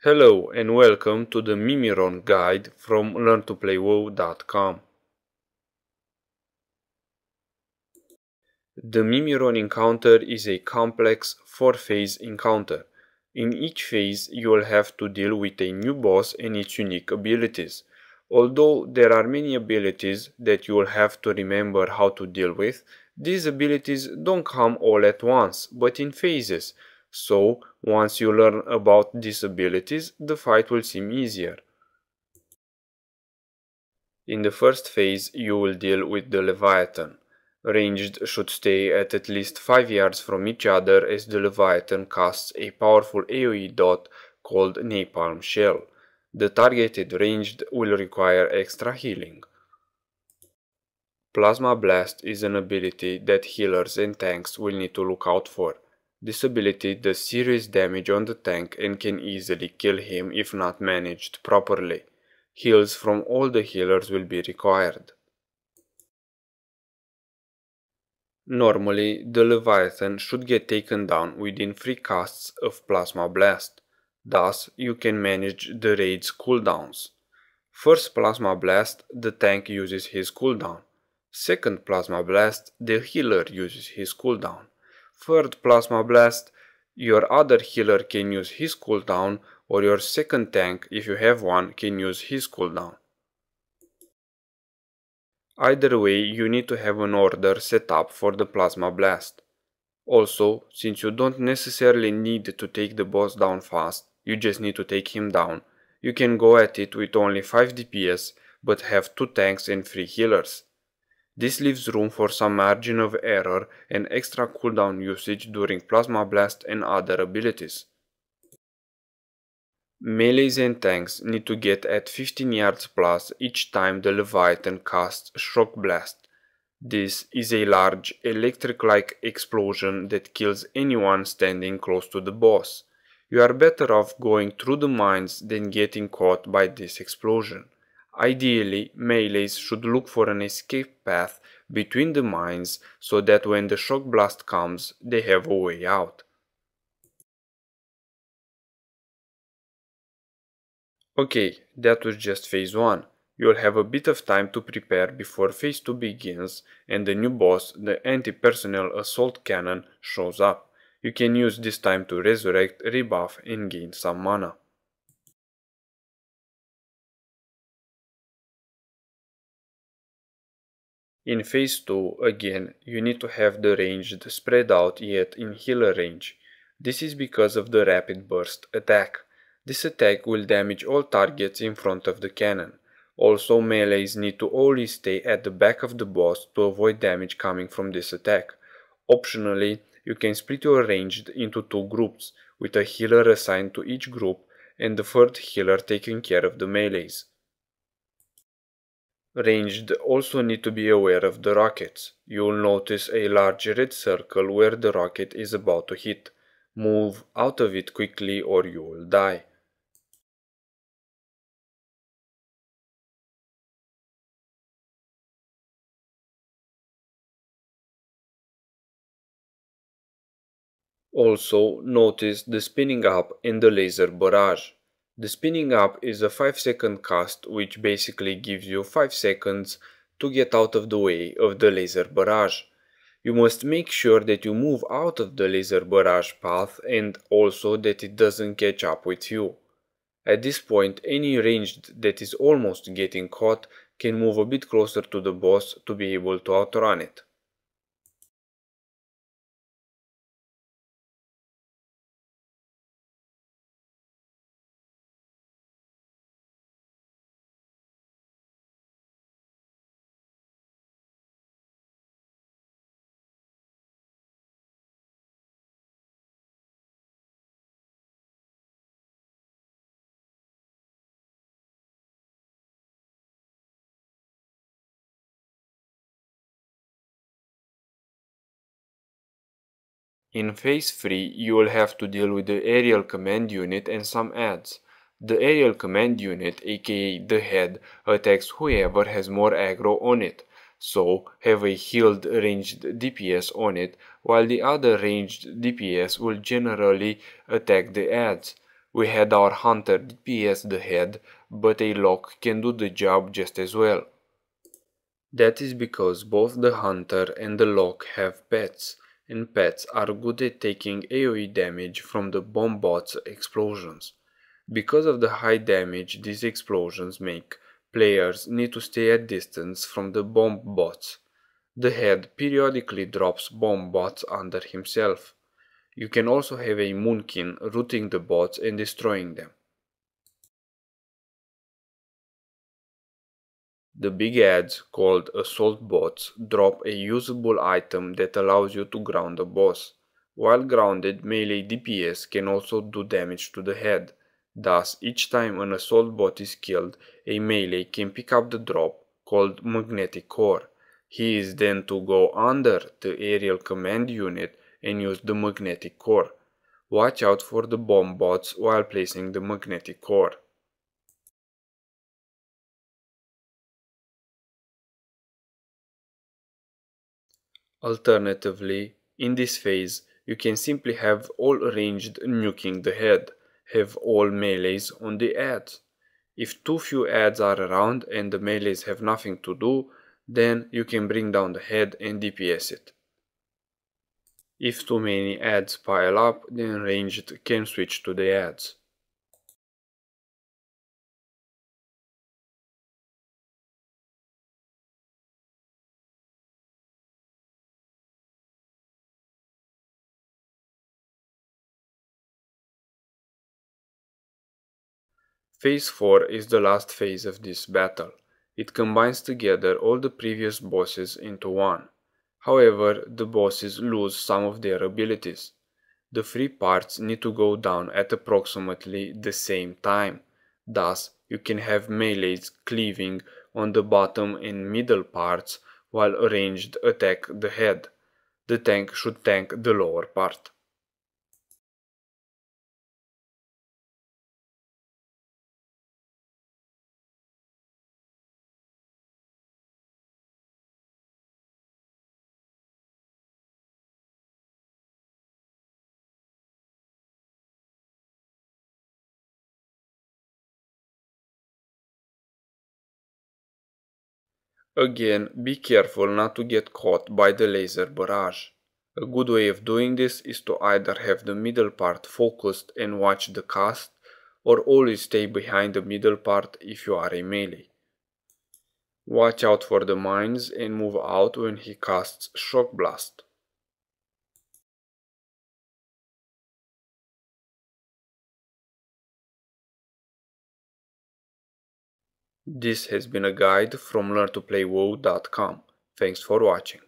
Hello and welcome to the Mimiron guide from learntoplaywoo.com. The Mimiron encounter is a complex 4-phase encounter. In each phase you will have to deal with a new boss and its unique abilities. Although there are many abilities that you will have to remember how to deal with, these abilities don't come all at once, but in phases. So, once you learn about these abilities, the fight will seem easier. In the first phase, you will deal with the Leviathan. Ranged should stay at least 5 yards from each other as the Leviathan casts a powerful AoE dot called Napalm Shell. The targeted ranged will require extra healing. Plasma Blast is an ability that healers and tanks will need to look out for. This ability does serious damage on the tank and can easily kill him if not managed properly. Heals from all the healers will be required. Normally, the Leviathan should get taken down within 3 casts of Plasma Blast. Thus, you can manage the raid's cooldowns. First Plasma Blast, the tank uses his cooldown. Second Plasma Blast, the healer uses his cooldown. Third Plasma Blast, your other healer can use his cooldown, or your second tank, if you have one, can use his cooldown. Either way, you need to have an order set up for the Plasma Blast. Also, since you don't necessarily need to take the boss down fast, you just need to take him down, you can go at it with only 5 DPS but have 2 tanks and 3 healers. This leaves room for some margin of error and extra cooldown usage during Plasma Blast and other abilities. Melees and tanks need to get at 15 yards plus each time the Leviathan casts Shock Blast. This is a large electric-like explosion that kills anyone standing close to the boss. You are better off going through the mines than getting caught by this explosion. Ideally, melees should look for an escape path between the mines so that when the shock blast comes, they have a way out. Okay, that was just phase 1. You'll have a bit of time to prepare before phase 2 begins and the new boss, the anti-personnel assault cannon, shows up. You can use this time to resurrect, rebuff and gain some mana. In phase 2, again, you need to have the ranged spread out yet in healer range. This is because of the rapid burst attack. This attack will damage all targets in front of the cannon. Also, melees need to always stay at the back of the boss to avoid damage coming from this attack. Optionally, you can split your ranged into 2 groups, with a healer assigned to each group and the third healer taking care of the melees. Ranged also need to be aware of the rockets. You will notice a large red circle where the rocket is about to hit. Move out of it quickly or you will die. Also, notice the spinning up and the laser barrage. The spinning up is a 5-second cast which basically gives you 5 seconds to get out of the way of the laser barrage. You must make sure that you move out of the laser barrage path and also that it doesn't catch up with you. At this point, any ranged that is almost getting caught can move a bit closer to the boss to be able to outrun it. In phase 3, you will have to deal with the aerial command unit and some adds. The aerial command unit, aka the head, attacks whoever has more aggro on it, so have a healed ranged DPS on it, while the other ranged DPS will generally attack the adds. We had our hunter DPS the head, but a lock can do the job just as well. That is because both the hunter and the lock have pets, and pets are good at taking AoE damage from the bomb bot's explosions. Because of the high damage these explosions make, players need to stay at distance from the bomb bots. The head periodically drops bomb bots under himself. You can also have a moonkin rooting the bots and destroying them. The big ads, called assault bots, drop a usable item that allows you to ground a boss. While grounded, melee DPS can also do damage to the head. Thus, each time an assault bot is killed, a melee can pick up the drop, called magnetic core. He is then to go under the aerial command unit and use the magnetic core. Watch out for the bomb bots while placing the magnetic core. Alternatively, in this phase, you can simply have all ranged nuking the head, have all melees on the ads. If too few ads are around and the melees have nothing to do, then you can bring down the head and DPS it. If too many ads pile up, then ranged can switch to the ads. Phase 4 is the last phase of this battle. It combines together all the previous bosses into one. However, the bosses lose some of their abilities. The three parts need to go down at approximately the same time. Thus, you can have melees cleaving on the bottom and middle parts while ranged attack the head. The tank should tank the lower part. Again, be careful not to get caught by the laser barrage. A good way of doing this is to either have the middle part focused and watch the cast, or always stay behind the middle part if you are a melee. Watch out for the mines and move out when he casts Shock Blast. This has been a guide from learntoplaywo.com. Thanks for watching.